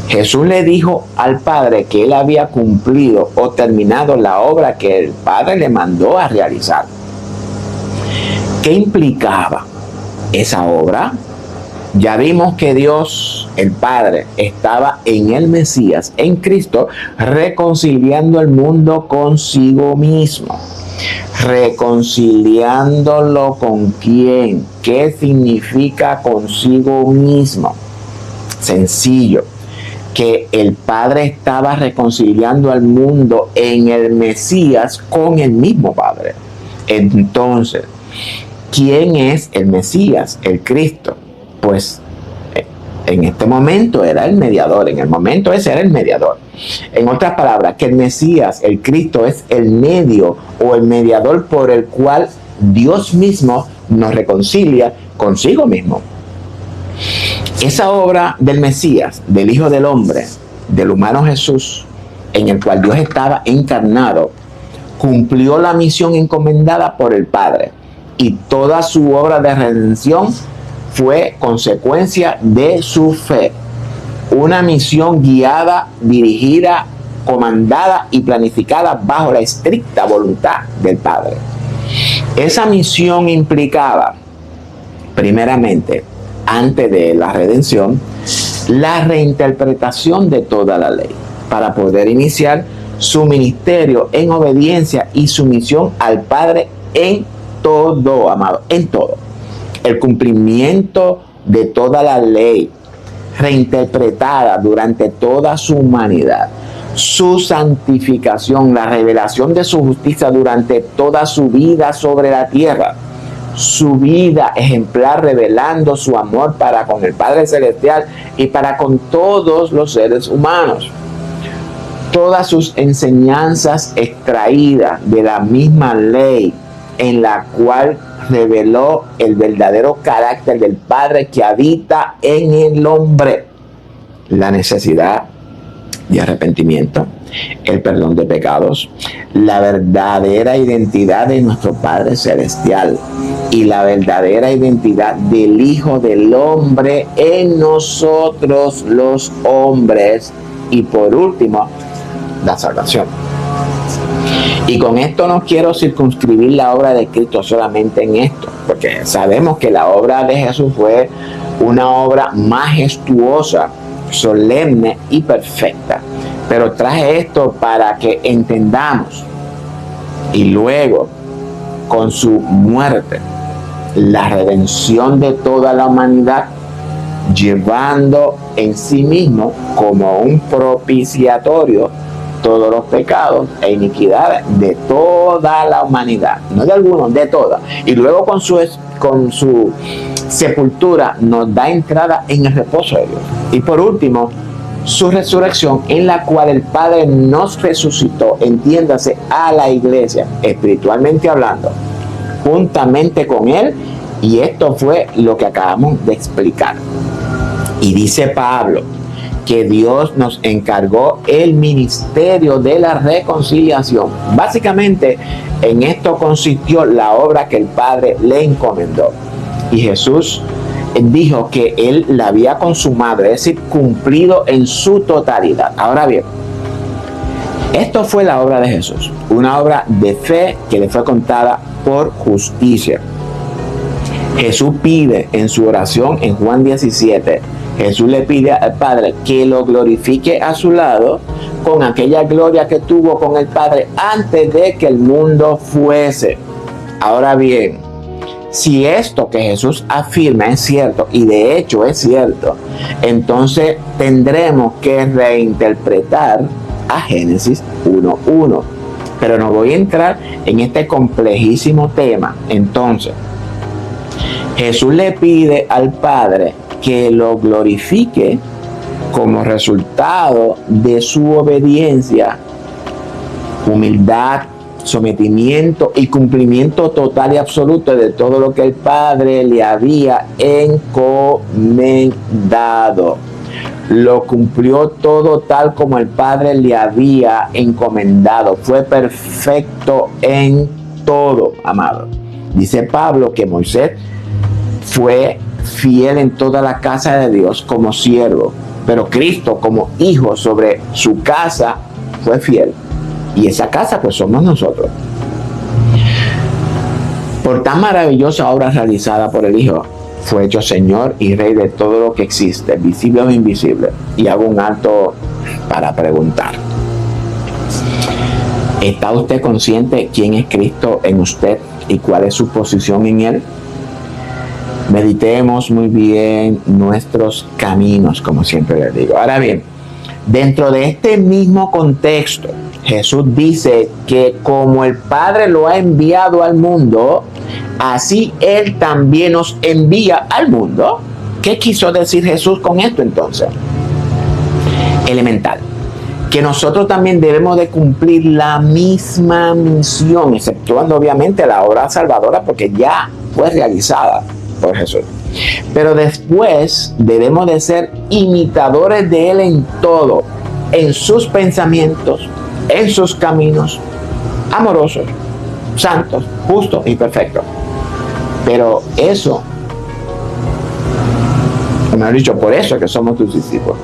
Jesús le dijo al Padre que él había cumplido o terminado la obra que el Padre le mandó a realizar. ¿Qué implicaba esa obra? Ya vimos que Dios, el Padre, estaba en el Mesías, en Cristo, reconciliando el mundo consigo mismo. ¿Reconciliándolo con quién? ¿Qué significa consigo mismo? Sencillo, que el Padre estaba reconciliando al mundo en el Mesías con el mismo Padre. Entonces, ¿quién es el Mesías, el Cristo? Pues en este momento era el mediador, en el momento ese era el mediador. En otras palabras, que el Mesías, el Cristo, es el medio o el mediador por el cual Dios mismo nos reconcilia consigo mismo. Esa obra del Mesías, del Hijo del Hombre, del humano Jesús, en el cual Dios estaba encarnado, cumplió la misión encomendada por el Padre, y toda su obra de redención fue consecuencia de su fe. Una misión guiada, dirigida, comandada y planificada bajo la estricta voluntad del Padre. Esa misión implicaba, primeramente, antes de la redención, la reinterpretación de toda la ley para poder iniciar su ministerio en obediencia y sumisión al Padre en todo, amado, en todo. El cumplimiento de toda la ley reinterpretada durante toda su humanidad, su santificación, la revelación de su justicia durante toda su vida sobre la tierra, su vida ejemplar revelando su amor para con el Padre Celestial y para con todos los seres humanos. Todas sus enseñanzas extraídas de la misma ley en la cual reveló el verdadero carácter del Padre que habita en el hombre, la necesidad de arrepentimiento, el perdón de pecados, la verdadera identidad de nuestro Padre Celestial y la verdadera identidad del Hijo del Hombre en nosotros los hombres, y por último, la salvación. Y con esto no quiero circunscribir la obra de Cristo solamente en esto, porque sabemos que la obra de Jesús fue una obra majestuosa, solemne y perfecta. Pero traje esto para que entendamos, y luego con su muerte, la redención de toda la humanidad, llevando en sí mismo como un propiciatorio todos los pecados e iniquidades de toda la humanidad, no de algunos, de toda. Y luego con su sepultura nos da entrada en el reposo de Dios. Y por último, su resurrección, en la cual el Padre nos resucitó, entiéndase, a la iglesia, espiritualmente hablando, juntamente con Él. Y esto fue lo que acabamos de explicar. Y dice Pablo que Dios nos encargó el ministerio de la reconciliación. Básicamente, en esto consistió la obra que el Padre le encomendó. Y Jesús dijo que Él la había consumado, es decir, cumplido en su totalidad. Ahora bien, esto fue la obra de Jesús, una obra de fe que le fue contada por justicia. Jesús pide en su oración en Juan 17, Jesús le pide al Padre que lo glorifique a su lado con aquella gloria que tuvo con el Padre antes de que el mundo fuese. Ahora bien, si esto que Jesús afirma es cierto, y de hecho es cierto, entonces tendremos que reinterpretar a Génesis 1:1. Pero no voy a entrar en este complejísimo tema. Entonces, Jesús le pide al Padre que lo glorifique como resultado de su obediencia, humildad, sometimiento y cumplimiento total y absoluto de todo lo que el Padre le había encomendado. Lo cumplió todo tal como el Padre le había encomendado. Fue perfecto en todo, amado. Dice Pablo que Moisés fue fiel en toda la casa de Dios como siervo, pero Cristo como hijo sobre su casa fue fiel. Y esa casa pues somos nosotros. Por tan maravillosa obra realizada por el Hijo, fue hecho Señor y Rey de todo lo que existe, visible o invisible. Y hago un alto para preguntar: ¿está usted consciente quién es Cristo en usted y cuál es su posición en Él? Meditemos muy bien nuestros caminos, como siempre les digo. Ahora bien, dentro de este mismo contexto, Jesús dice que como el Padre lo ha enviado al mundo, así Él también nos envía al mundo. ¿Qué quiso decir Jesús con esto entonces? Elemental. Que nosotros también debemos de cumplir la misma misión, exceptuando obviamente la obra salvadora, porque ya fue realizada por Jesús. Pero después debemos de ser imitadores de Él en todo, en sus pensamientos, en sus caminos, amorosos, santos, justos y perfectos. Pero eso, mejor dicho, por eso es que somos tus discípulos.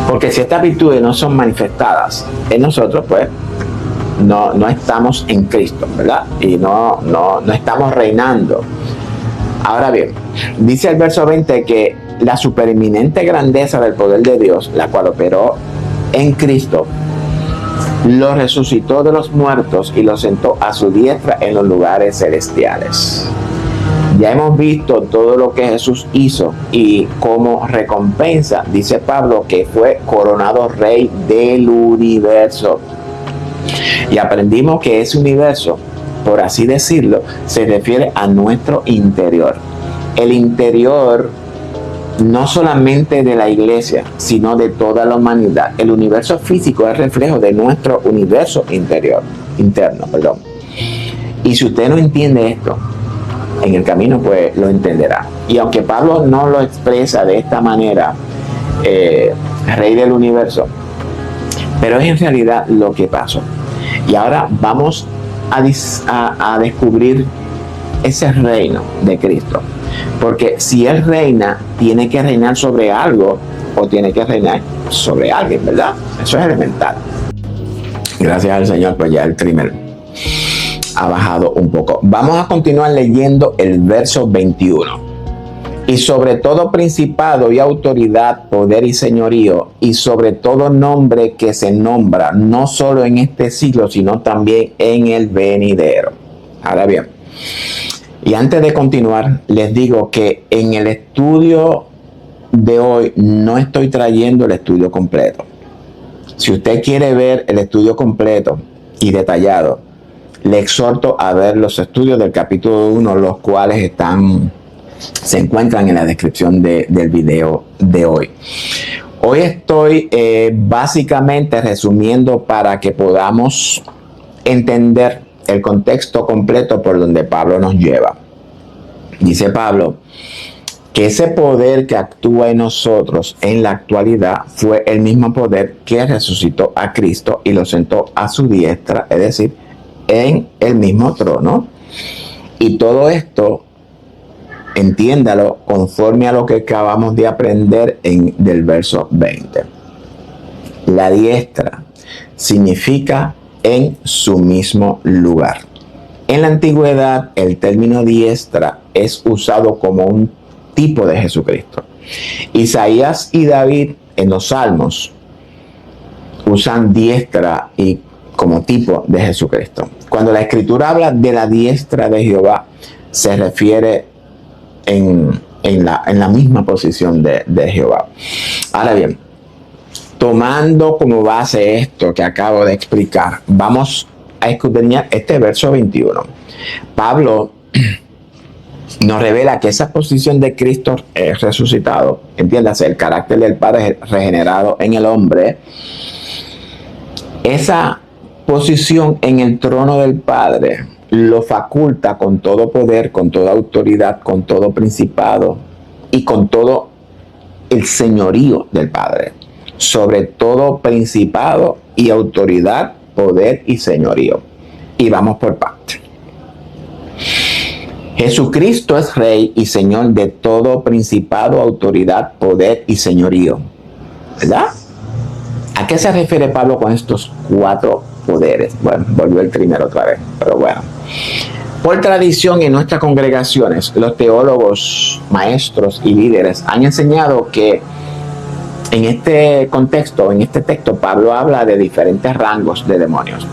Porque si estas virtudes no son manifestadas en nosotros, pues no estamos en Cristo, ¿verdad? Y no estamos reinando. Ahora bien, dice el verso 20 que la supereminente grandeza del poder de Dios, la cual operó en Cristo, lo resucitó de los muertos y lo sentó a su diestra en los lugares celestiales. Ya hemos visto todo lo que Jesús hizo y como recompensa, dice Pablo, que fue coronado rey del universo. Y aprendimos que ese universo, por así decirlo, se refiere a nuestro interior. El interior no solamente de la iglesia, sino de toda la humanidad. El universo físico es reflejo de nuestro universo interno. Y si usted no entiende esto, en el camino pues lo entenderá. Y aunque Pablo no lo expresa de esta manera, rey del universo, pero es en realidad lo que pasó. Y ahora vamos a descubrir ese reino de Cristo. Porque si Él reina, tiene que reinar sobre algo o tiene que reinar sobre alguien, ¿verdad? Eso es elemental. Gracias al Señor, pues ya el trimmer ha bajado un poco. Vamos a continuar leyendo el verso 21. Y sobre todo principado y autoridad, poder y señorío, y sobre todo nombre que se nombra, no solo en este siglo, sino también en el venidero. Ahora bien, y antes de continuar, les digo que en el estudio de hoy no estoy trayendo el estudio completo. Si usted quiere ver el estudio completo y detallado, le exhorto a ver los estudios del capítulo 1, los cuales se encuentran en la descripción del video de hoy. Hoy estoy básicamente resumiendo para que podamos entender el contexto completo por donde Pablo nos lleva. Dice Pablo que ese poder que actúa en nosotros en la actualidad fue el mismo poder que resucitó a Cristo y lo sentó a su diestra, es decir, en el mismo trono. Y todo esto, entiéndalo conforme a lo que acabamos de aprender del verso 20. La diestra significa en su mismo lugar. En la antigüedad, el término diestra es usado como un tipo de Jesucristo. Isaías y David en los Salmos usan diestra y como tipo de Jesucristo. Cuando la Escritura habla de la diestra de Jehová, se refiere en la misma posición de Jehová. Ahora bien, tomando como base esto que acabo de explicar, vamos a escudriñar este verso 21. Pablo nos revela que esa posición de Cristo resucitado, entiéndase, el carácter del Padre regenerado en el hombre, esa posición en el trono del Padre lo faculta con todo poder, con toda autoridad, con todo principado y con todo el señorío del Padre, sobre todo principado y autoridad, poder y señorío. Y vamos por parte. Jesucristo es Rey y Señor de todo principado, autoridad, poder y señorío. ¿Verdad? ¿A qué se refiere Pablo con estos 4 poderes? Bueno, volvió el primero otra vez, pero bueno. Por tradición en nuestras congregaciones, los teólogos, maestros y líderes han enseñado que en este contexto, en este texto, Pablo habla de diferentes rangos de demonios.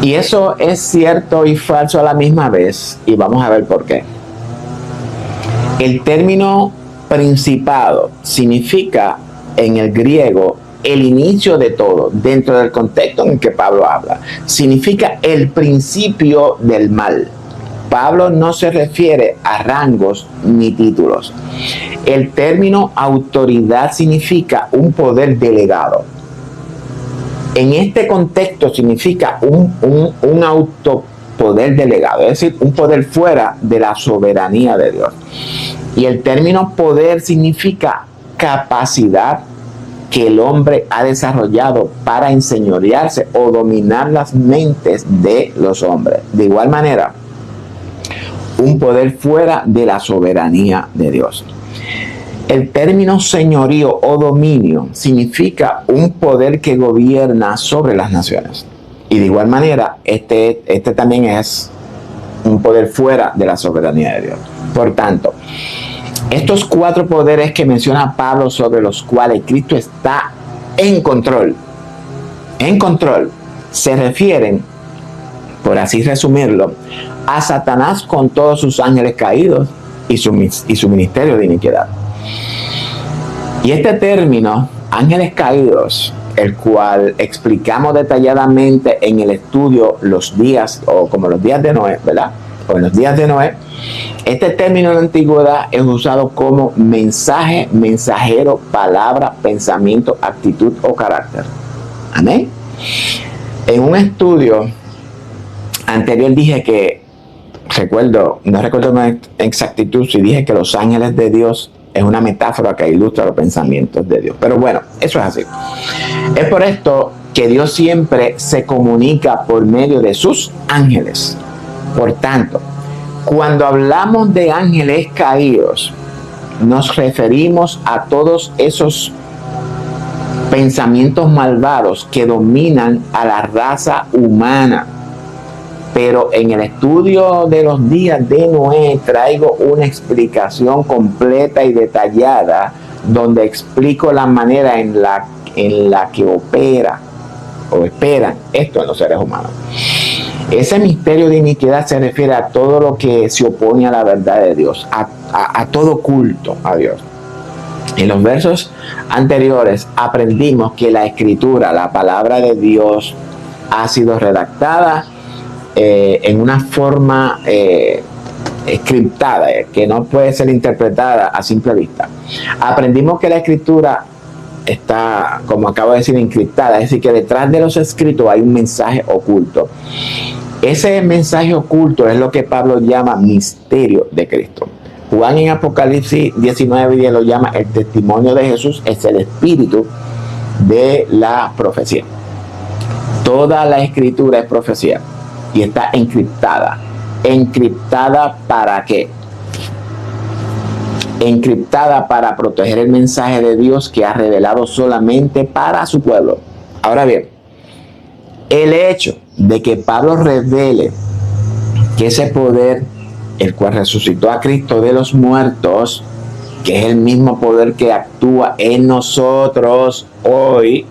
Y eso es cierto y falso a la misma vez, y vamos a ver por qué. El término principado significa en el griego el inicio de todo, dentro del contexto en que Pablo habla. Significa el principio del mal. Pablo no se refiere a rangos ni títulos. El término autoridad significa un poder delegado. En este contexto significa un autopoder delegado, es decir, un poder fuera de la soberanía de Dios. Y el término poder significa capacidad que el hombre ha desarrollado para enseñorearse o dominar las mentes de los hombres. De igual manera, un poder fuera de la soberanía de Dios. El término señorío o dominio significa un poder que gobierna sobre las naciones. Y de igual manera, este también es un poder fuera de la soberanía de Dios. Por tanto, estos 4 poderes que menciona Pablo sobre los cuales Cristo está en control, se refieren, por así resumirlo, a Satanás con todos sus ángeles caídos y su ministerio de iniquidad. Y este término, ángeles caídos, el cual explicamos detalladamente en el estudio los días, o como los días de Noé, ¿verdad? O en los días de Noé, este término en la antigüedad es usado como mensaje, mensajero, palabra, pensamiento, actitud o carácter. Amén. En un estudio anterior dije que, no recuerdo con exactitud si dije que los ángeles de Dios es una metáfora que ilustra los pensamientos de Dios. Pero bueno, eso es así. Es por esto que Dios siempre se comunica por medio de sus ángeles. Por tanto, cuando hablamos de ángeles caídos, nos referimos a todos esos pensamientos malvados que dominan a la raza humana. Pero en el estudio de los días de Noé traigo una explicación completa y detallada donde explico la manera en la que operan esto en los seres humanos. Ese misterio de iniquidad se refiere a todo lo que se opone a la verdad de Dios, a todo culto a Dios. En los versos anteriores aprendimos que la escritura, la palabra de Dios, ha sido redactada en una forma encriptada, que no puede ser interpretada a simple vista. Aprendimos que la escritura está, como acabo de decir, encriptada, es decir, que detrás de los escritos hay un mensaje oculto. Ese mensaje oculto es lo que Pablo llama misterio de Cristo. Juan en Apocalipsis 19:10 lo llama el testimonio de Jesús, es el espíritu de la profecía. Toda la escritura es profecía y está encriptada. ¿Encriptada para qué? Encriptada para proteger el mensaje de Dios que ha revelado solamente para su pueblo. Ahora bien, el hecho de que Pablo revele que ese poder, el cual resucitó a Cristo de los muertos, que es el mismo poder que actúa en nosotros hoy,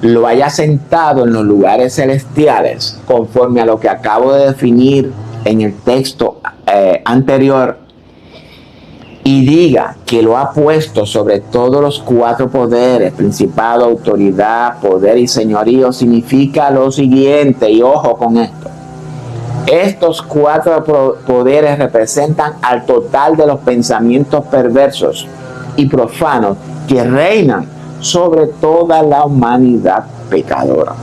lo haya sentado en los lugares celestiales, conforme a lo que acabo de definir en el texto anterior, y diga que lo ha puesto sobre todos los cuatro poderes, principado, autoridad, poder y señorío, significa lo siguiente, y ojo con esto. Estos cuatro poderes representan al total de los pensamientos perversos y profanos que reinan sobre toda la humanidad pecadora.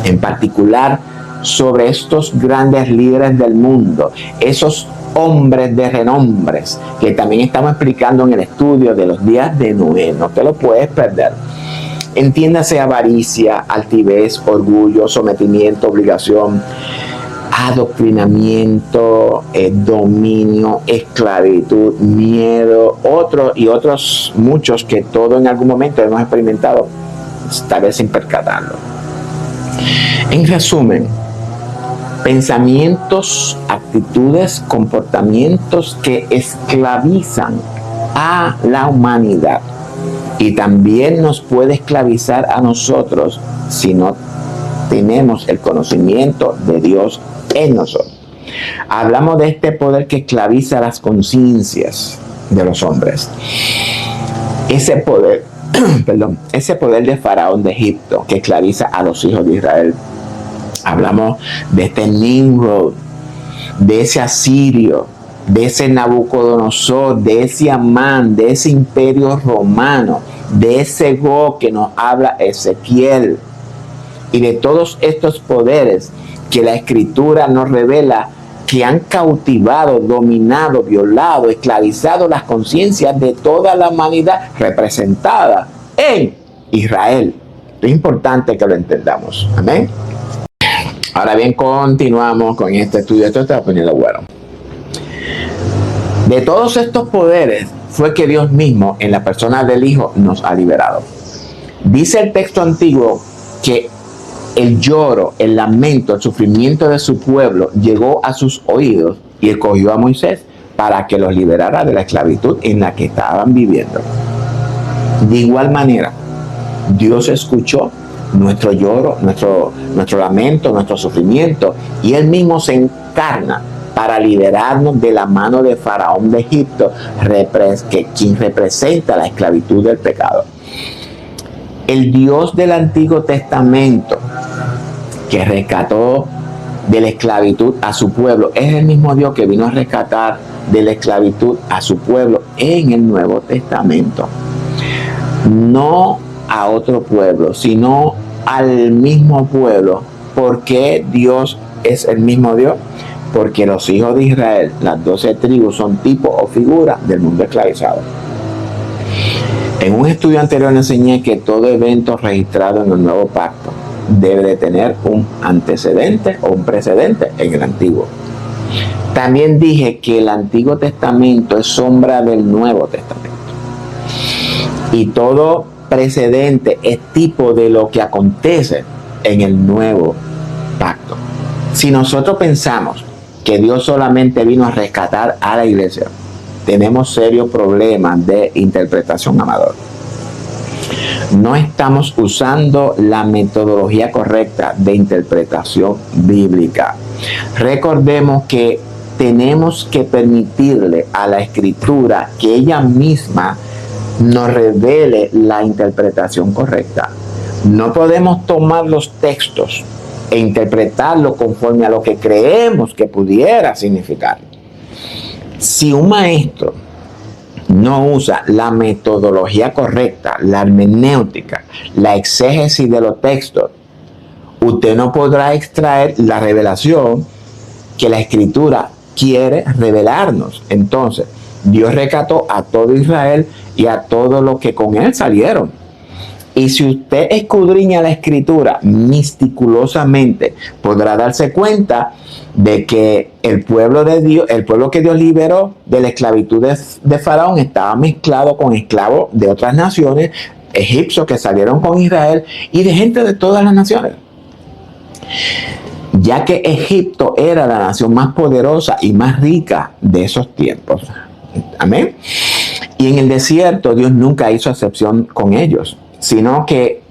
En particular, sobre estos grandes líderes del mundo, esos hombres de renombres que también estamos explicando en el estudio de los días de Noé. No te lo puedes perder. Entiéndase avaricia, altivez, orgullo, sometimiento, obligación, adoctrinamiento, dominio, esclavitud, miedo, otros muchos que todos en algún momento hemos experimentado, tal vez sin percatarlo. En resumen, pensamientos, actitudes, comportamientos que esclavizan a la humanidad, y también nos puede esclavizar a nosotros si no tenemos el conocimiento de Dios en nosotros. Hablamos de este poder que esclaviza las conciencias de los hombres. Ese poder, ese poder de Faraón de Egipto que esclaviza a los hijos de Israel. Hablamos de este Nimrod, de ese asirio, de ese Nabucodonosor, de ese Amán, de ese imperio romano, de ese Gog que nos habla Ezequiel, y de todos estos poderes que la Escritura nos revela que han cautivado, dominado, violado, esclavizado las conciencias de toda la humanidad representada en Israel. Es importante que lo entendamos. Amén. Ahora bien, continuamos con este estudio. Esto está poniendo bueno. De todos estos poderes fue que Dios mismo, en la persona del Hijo, nos ha liberado. Dice el texto antiguo que el lloro, el lamento, el sufrimiento de su pueblo llegó a sus oídos, y escogió a Moisés para que los liberara de la esclavitud en la que estaban viviendo. De igual manera, Dios escuchó nuestro lloro, nuestro lamento, nuestro sufrimiento, y Él mismo se encarna para liberarnos de la mano de Faraón de Egipto, quien representa la esclavitud del pecado. El Dios del Antiguo Testamento, que rescató de la esclavitud a su pueblo, es el mismo Dios que vino a rescatar de la esclavitud a su pueblo en el Nuevo Testamento. No a otro pueblo, sino al mismo pueblo. ¿Por qué Dios es el mismo Dios? Porque los hijos de Israel, las 12 tribus, son tipo o figura del mundo esclavizado. En un estudio anterior enseñé que todo evento registrado en el nuevo pacto debe de tener un antecedente o un precedente en el antiguo. También dije que el Antiguo Testamento es sombra del Nuevo Testamento. Y todo precedente es tipo de lo que acontece en el nuevo pacto. Si nosotros pensamos que Dios solamente vino a rescatar a la iglesia, tenemos serios problemas de interpretación, amador. No estamos usando la metodología correcta de interpretación bíblica. Recordemos que tenemos que permitirle a la Escritura que ella misma nos revele la interpretación correcta. No podemos tomar los textos e interpretarlos conforme a lo que creemos que pudiera significar. Si un maestro no usa la metodología correcta, la hermenéutica, la exégesis de los textos, usted no podrá extraer la revelación que la Escritura quiere revelarnos. Entonces, Dios rescató a todo Israel y a todos los que con él salieron. Y si usted escudriña la Escritura meticulosamente, podrá darse cuenta de que el pueblo de Dios, el pueblo que Dios liberó de la esclavitud de Faraón, estaba mezclado con esclavos de otras naciones, egipcios que salieron con Israel y de gente de todas las naciones. Ya que Egipto era la nación más poderosa y más rica de esos tiempos. Amén. Y en el desierto Dios nunca hizo excepción con ellos, sino que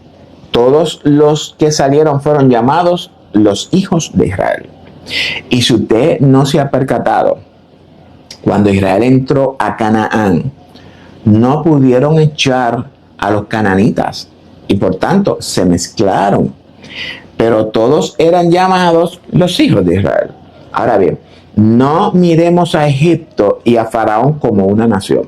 todos los que salieron fueron llamados los hijos de Israel. Y si usted no se ha percatado, cuando Israel entró a Canaán, no pudieron echar a los cananitas y por tanto se mezclaron. Pero todos eran llamados los hijos de Israel. Ahora bien, no miremos a Egipto y a Faraón como una nación.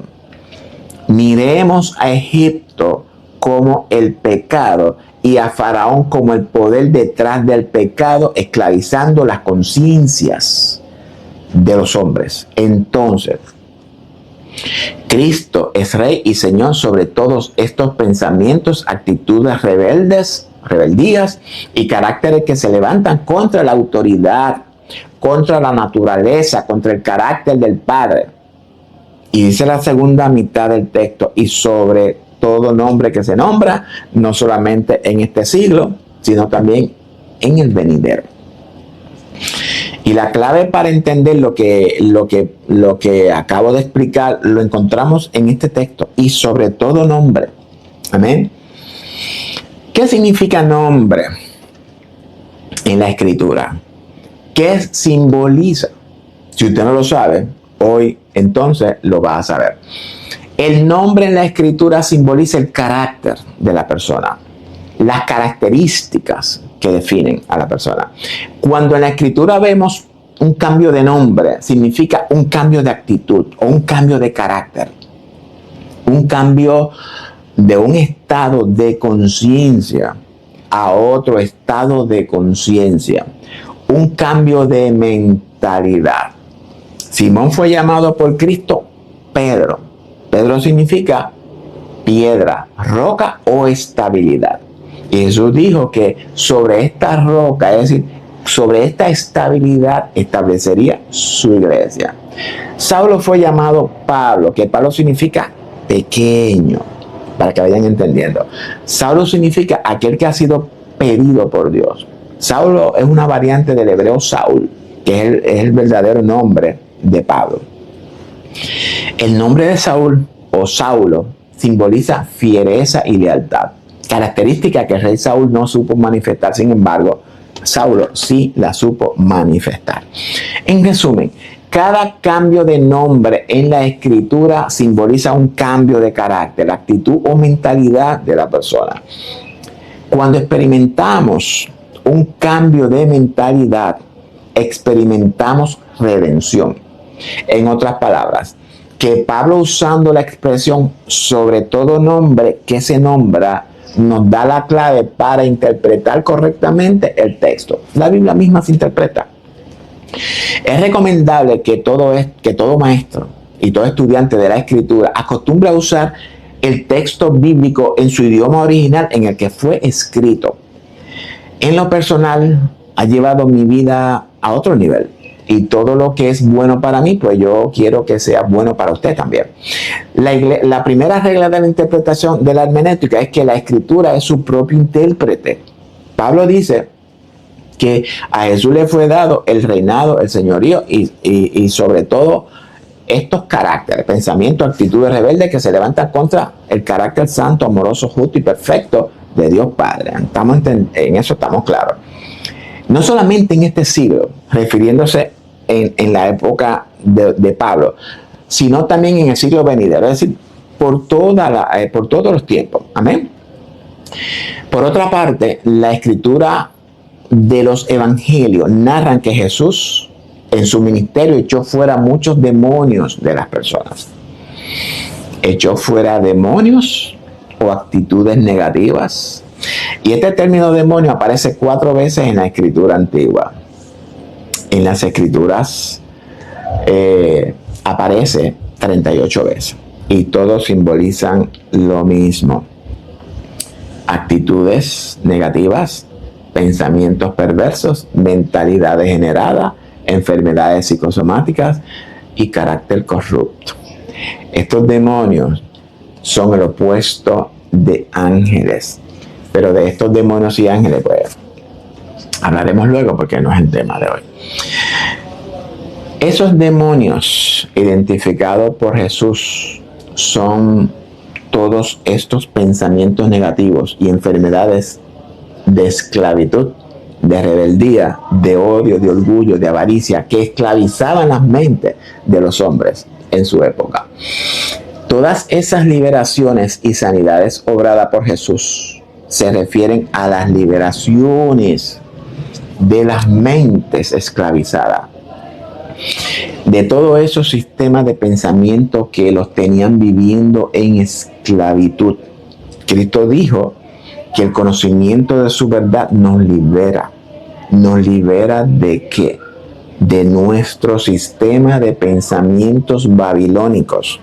Miremos a Egipto como el pecado y a Faraón como el poder detrás del pecado, esclavizando las conciencias de los hombres. Entonces, Cristo es Rey y Señor sobre todos estos pensamientos, actitudes rebeldías y caracteres que se levantan contra la autoridad, contra la naturaleza, contra el carácter del Padre. Y dice la segunda mitad del texto, y sobre todo nombre que se nombra, no solamente en este siglo, sino también en el venidero. Y la clave para entender lo que acabo de explicar, lo encontramos en este texto, y sobre todo nombre. Amén. ¿Qué significa nombre en la Escritura? ¿Qué simboliza? Si usted no lo sabe, hoy entonces lo va a saber. El nombre en la Escritura simboliza el carácter de la persona, las características que definen a la persona. Cuando en la Escritura vemos un cambio de nombre, significa un cambio de actitud o un cambio de carácter, un cambio de un estado de conciencia a otro estado de conciencia, un cambio de mentalidad. Simón fue llamado por Cristo Pedro. Pedro significa piedra, roca o estabilidad. Y Jesús dijo que sobre esta roca, es decir, sobre esta estabilidad establecería su iglesia. Saulo fue llamado Pablo, que Pablo significa pequeño, para que vayan entendiendo. Saulo significa aquel que ha sido pedido por Dios. Saulo es una variante del hebreo Saúl, que es el verdadero nombre de Pablo. El nombre de Saúl o Saulo simboliza fiereza y lealtad, característica que el rey Saúl no supo manifestar. Sin embargo, Saulo sí la supo manifestar. En resumen, cada cambio de nombre en la escritura simboliza un cambio de carácter, actitud o mentalidad de la persona. Cuando experimentamos un cambio de mentalidad, experimentamos redención. En otras palabras, que Pablo, usando la expresión sobre todo nombre que se nombra, nos da la clave para interpretar correctamente el texto. La Biblia misma se interpreta. Es recomendable que todo maestro y todo estudiante de la escritura acostumbre a usar el texto bíblico en su idioma original en el que fue escrito. En lo personal, ha llevado mi vida a otro nivel. Y todo lo que es bueno para mí, pues yo quiero que sea bueno para usted también. La primera regla de la interpretación de la hermenéutica es que la escritura es su propio intérprete. Pablo dice que a Jesús le fue dado el reinado, el señorío y sobre todo estos caracteres, pensamientos, actitudes rebeldes que se levantan contra el carácter santo, amoroso, justo y perfecto de Dios Padre. En eso estamos claros. No solamente en este siglo, refiriéndose en la época de Pablo, sino también en el siglo venidero, es decir, por todos los tiempos. Amén. Por otra parte, la escritura de los evangelios narran que Jesús en su ministerio echó fuera muchos demonios de las personas. Echó fuera demonios o actitudes negativas. Y este término demonio aparece 4 veces en la escritura antigua. En las escrituras aparece 38 veces. Y todos simbolizan lo mismo. Actitudes negativas, pensamientos perversos, mentalidad degenerada, enfermedades psicosomáticas y carácter corrupto. Estos demonios son el opuesto de ángeles. Pero de estos demonios y ángeles, pues, hablaremos luego porque no es el tema de hoy. Esos demonios identificados por Jesús son todos estos pensamientos negativos y enfermedades de esclavitud, de rebeldía, de odio, de orgullo, de avaricia, que esclavizaban las mentes de los hombres en su época. Todas esas liberaciones y sanidades obradas por Jesús se refieren a las liberaciones de las mentes esclavizadas, de todos esos sistemas de pensamiento que los tenían viviendo en esclavitud. Cristo dijo que el conocimiento de su verdad nos libera. ¿Nos libera de qué? De nuestro sistema de pensamientos babilónicos,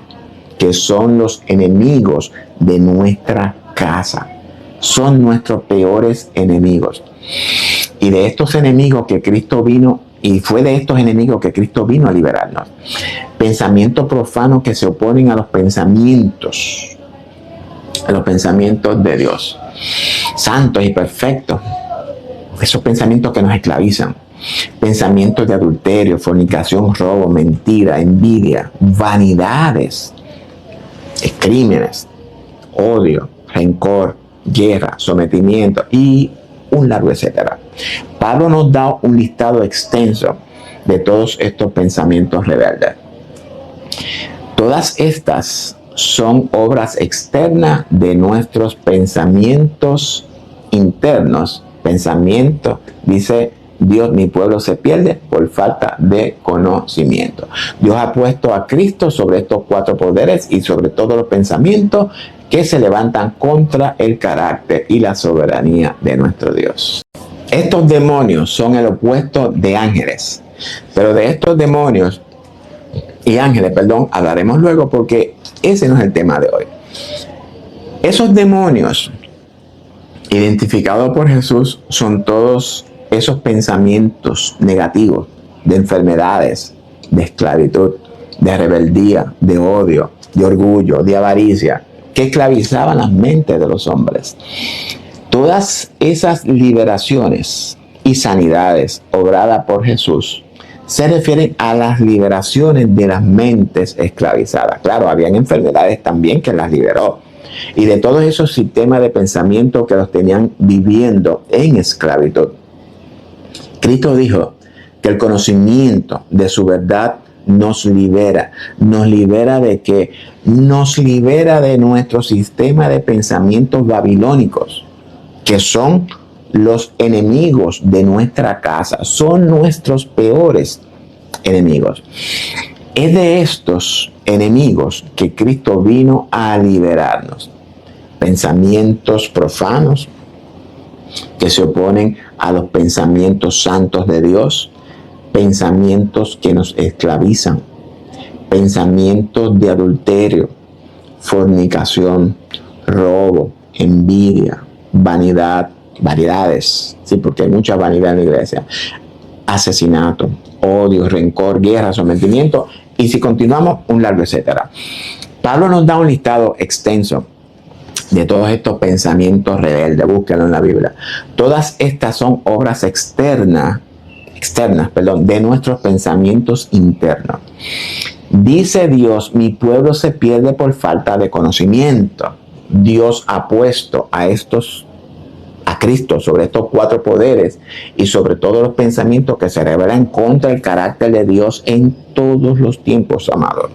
que son los enemigos de nuestra casa. Son nuestros peores enemigos. Y de estos enemigos que Cristo vino, y fue de estos enemigos que Cristo vino a liberarnos. Pensamientos profanos que se oponen a los pensamientos de Dios, santos y perfectos. Esos pensamientos que nos esclavizan. Pensamientos de adulterio, fornicación, robo, mentira, envidia, vanidades, crímenes, odio, rencor, guerra, sometimiento y un largo etcétera. Pablo nos da un listado extenso de todos estos pensamientos rebeldes. Todas estas son obras externas de nuestros pensamientos internos. Pensamiento, dice Dios, mi pueblo se pierde por falta de conocimiento. Dios ha puesto a Cristo sobre estos 4 poderes y sobre todos los pensamientos que se levantan contra el carácter y la soberanía de nuestro Dios. Estos demonios son el opuesto de ángeles, pero de estos demonios y ángeles, hablaremos luego porque ese no es el tema de hoy. Esos demonios identificados por Jesús son todos esos pensamientos negativos de enfermedades, de esclavitud, de rebeldía, de odio, de orgullo, de avaricia, que esclavizaban las mentes de los hombres. Todas esas liberaciones y sanidades obradas por Jesús se refieren a las liberaciones de las mentes esclavizadas. Claro, habían enfermedades también que las liberó, y de todos esos sistemas de pensamiento que los tenían viviendo en esclavitud. Cristo dijo que el conocimiento de su verdad nos libera de qué? Nos libera de nuestro sistema de pensamientos babilónicos, que son los enemigos de nuestra casa, son nuestros peores enemigos. Es de estos enemigos que Cristo vino a liberarnos. Pensamientos profanos que se oponen a los pensamientos santos de Dios, pensamientos que nos esclavizan, pensamientos de adulterio, fornicación, robo, envidia, vanidad, variedades, sí, porque hay mucha vanidad en la iglesia, asesinato, odio, rencor, guerra, sometimiento, y si continuamos, un largo etcétera. Pablo nos da un listado extenso de todos estos pensamientos rebeldes. Búsquenlo en la Biblia. Todas estas son obras externas, de nuestros pensamientos internos. Dice Dios, mi pueblo se pierde por falta de conocimiento. Dios ha puesto a Cristo sobre estos 4 poderes y sobre todos los pensamientos que se rebelan contra el carácter de Dios en todos los tiempos, amados.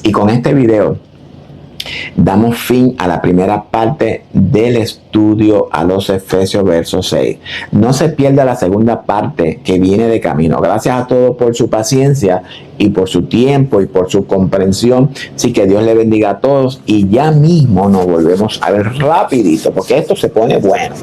Y con este video damos fin a la primera parte del estudio a los Efesios verso 6. No se pierda la segunda parte que viene de camino. Gracias a todos por su paciencia y por su tiempo y por su comprensión. Así que Dios le bendiga a todos y ya mismo nos volvemos a ver rapidito porque esto se pone bueno.